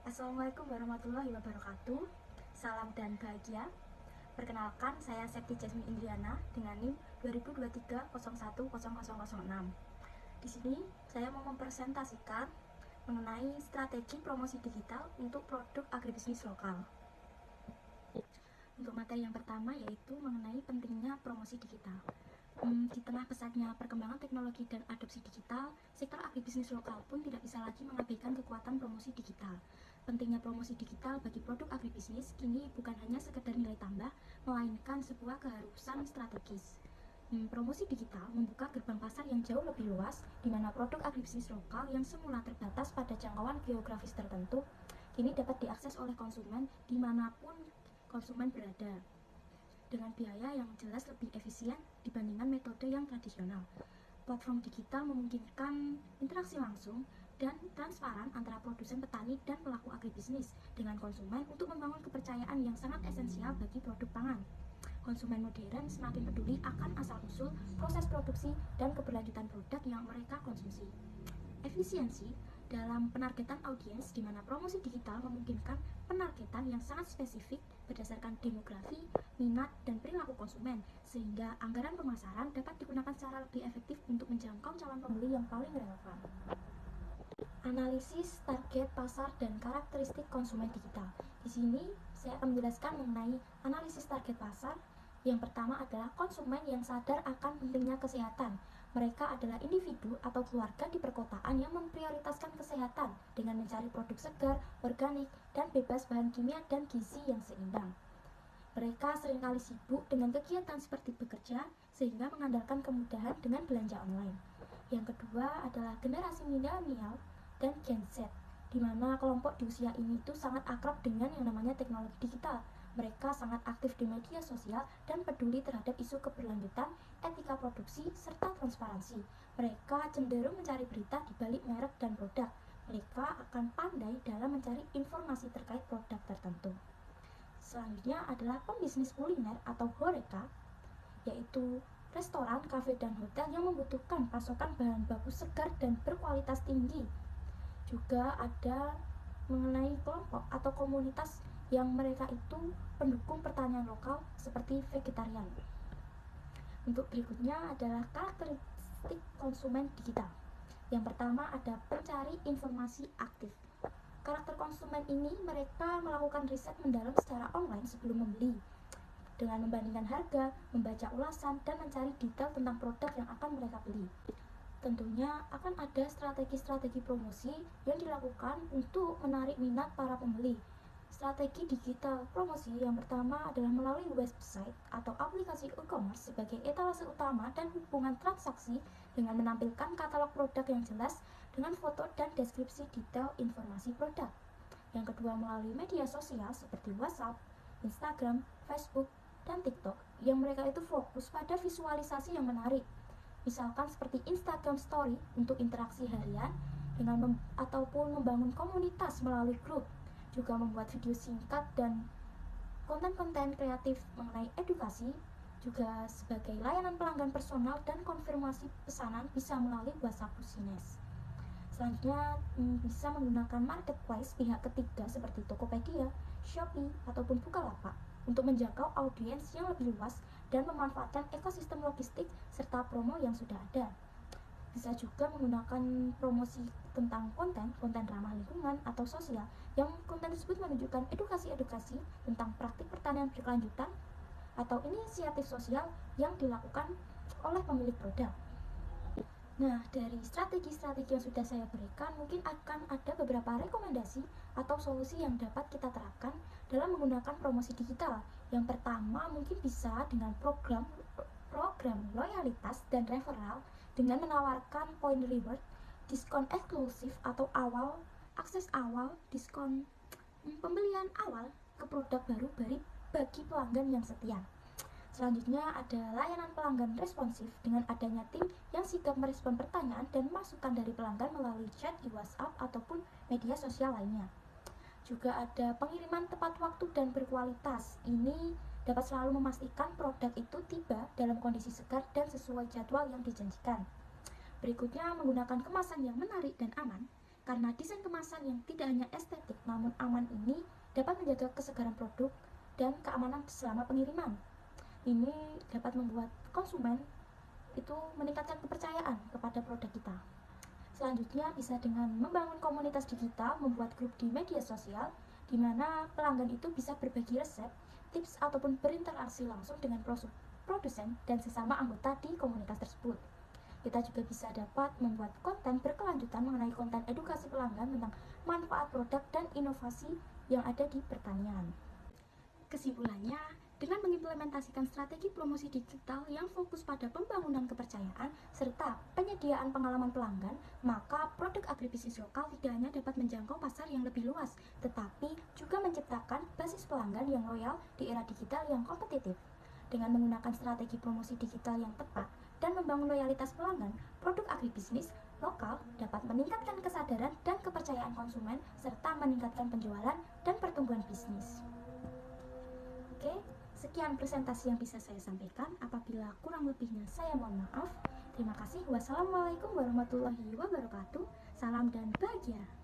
Assalamualaikum warahmatullahi wabarakatuh. Salam dan bahagia. Perkenalkan, saya Septi Jasmine Indriana dengan NIM 2023010006. Di sini saya mau mempresentasikan mengenai strategi promosi digital untuk produk agribisnis lokal. Untuk materi yang pertama yaitu mengenai pentingnya promosi digital. Di tengah pesatnya perkembangan teknologi dan adopsi digital, sektor agribisnis lokal pun tidak bisa lagi mengabaikan kekuatan promosi digital. Pentingnya promosi digital bagi produk agribisnis kini bukan hanya sekedar nilai tambah, melainkan sebuah keharusan strategis. Promosi digital membuka gerbang pasar yang jauh lebih luas, di mana produk agribisnis lokal yang semula terbatas pada jangkauan geografis tertentu, kini dapat diakses oleh konsumen dimanapun konsumen berada, dengan biaya yang jelas lebih efisien dibandingkan metode yang tradisional. Platform digital memungkinkan interaksi langsung dan transparan antara produsen petani dan pelaku agribisnis dengan konsumen untuk membangun kepercayaan yang sangat esensial bagi produk pangan. Konsumen modern semakin peduli akan asal-usul, proses produksi, dan keberlanjutan produk yang mereka konsumsi. Efisiensi dalam penargetan audiens, di mana promosi digital memungkinkan penargetan yang sangat spesifik berdasarkan demografi, minat, dan perilaku konsumen, sehingga anggaran pemasaran dapat digunakan secara lebih efektif untuk menjangkau calon pembeli yang paling relevan. Analisis target pasar dan karakteristik konsumen digital. Di sini saya akan menjelaskan mengenai analisis target pasar. Yang pertama adalah konsumen yang sadar akan pentingnya kesehatan. Mereka adalah individu atau keluarga di perkotaan yang memprioritaskan kesehatan dengan mencari produk segar, organik, dan bebas bahan kimia dan gizi yang seimbang. Mereka seringkali sibuk dengan kegiatan seperti bekerja, sehingga mengandalkan kemudahan dengan belanja online. Yang kedua adalah generasi milenial dan Gen Z, di mana kelompok di usia ini itu sangat akrab dengan yang namanya teknologi digital. Mereka sangat aktif di media sosial dan peduli terhadap isu keberlanjutan, etika produksi, serta transparansi. Mereka cenderung mencari berita di balik merek dan produk. Mereka akan pandai dalam mencari informasi terkait produk tertentu. Selanjutnya adalah pembisnis kuliner atau HoReCa, yaitu restoran, kafe, dan hotel yang membutuhkan pasokan bahan baku segar dan berkualitas tinggi. Juga ada mengenai kelompok atau komunitas yang mereka itu pendukung pertanian lokal seperti vegetarian. Untuk berikutnya adalah karakteristik konsumen digital. Yang pertama ada pencari informasi aktif. Karakter konsumen ini mereka melakukan riset mendalam secara online sebelum membeli, dengan membandingkan harga, membaca ulasan, dan mencari detail tentang produk yang akan mereka beli. Tentunya akan ada strategi-strategi promosi yang dilakukan untuk menarik minat para pembeli. Strategi digital promosi yang pertama adalah melalui website atau aplikasi e-commerce sebagai etalase utama dan hubungan transaksi dengan menampilkan katalog produk yang jelas dengan foto dan deskripsi detail informasi produk. Yang kedua melalui media sosial seperti WhatsApp, Instagram, Facebook, dan TikTok yang mereka itu fokus pada visualisasi yang menarik. Misalkan seperti Instagram Story untuk interaksi harian dengan ataupun membangun komunitas melalui grup, juga membuat video singkat dan konten-konten kreatif mengenai edukasi, juga sebagai layanan pelanggan personal dan konfirmasi pesanan bisa melalui WhatsApp Business. Selanjutnya bisa menggunakan marketplace pihak ketiga seperti Tokopedia, Shopee, ataupun Bukalapak untuk menjangkau audiens yang lebih luas dan memanfaatkan ekosistem logistik serta promo yang sudah ada. Bisa juga menggunakan promosi tentang konten ramah lingkungan atau sosial, yang konten tersebut menunjukkan edukasi-edukasi tentang praktik pertanian berkelanjutan atau inisiatif sosial yang dilakukan oleh pemilik produk. Nah, dari strategi-strategi yang sudah saya berikan, mungkin akan ada beberapa rekomendasi atau solusi yang dapat kita terapkan dalam menggunakan promosi digital. Yang pertama, mungkin bisa dengan program loyalitas dan referral dengan menawarkan point reward, diskon eksklusif atau akses awal, diskon pembelian awal ke produk baru bagi pelanggan yang setia. Selanjutnya ada layanan pelanggan responsif dengan adanya tim yang sigap merespon pertanyaan dan masukan dari pelanggan melalui chat di WhatsApp ataupun media sosial lainnya. Juga ada pengiriman tepat waktu dan berkualitas. Ini dapat selalu memastikan produk itu tiba dalam kondisi segar dan sesuai jadwal yang dijanjikan. Berikutnya menggunakan kemasan yang menarik dan aman, karena desain kemasan yang tidak hanya estetik namun aman ini dapat menjaga kesegaran produk dan keamanan selama pengiriman. Ini dapat membuat konsumen itu meningkatkan kepercayaan kepada produk kita. Selanjutnya bisa dengan membangun komunitas digital, membuat grup di media sosial di mana pelanggan itu bisa berbagi resep, tips ataupun berinteraksi langsung dengan produsen dan sesama anggota di komunitas tersebut. Kita juga bisa dapat membuat konten berkelanjutan mengenai konten edukasi pelanggan tentang manfaat produk dan inovasi yang ada di pertanian. Kesimpulannya, dengan mengimplementasikan strategi promosi digital yang fokus pada pembangunan kepercayaan serta penyediaan pengalaman pelanggan, maka produk agribisnis lokal tidak hanya dapat menjangkau pasar yang lebih luas, tetapi juga menciptakan basis pelanggan yang loyal di era digital yang kompetitif. Dengan menggunakan strategi promosi digital yang tepat dan membangun loyalitas pelanggan, produk agribisnis lokal dapat meningkatkan kesadaran dan kepercayaan konsumen serta meningkatkan penjualan dan pertumbuhan bisnis. Oke, sekian presentasi yang bisa saya sampaikan. Apabila kurang lebihnya saya mohon maaf. Terima kasih. Wassalamualaikum warahmatullahi wabarakatuh. Salam dan bahagia.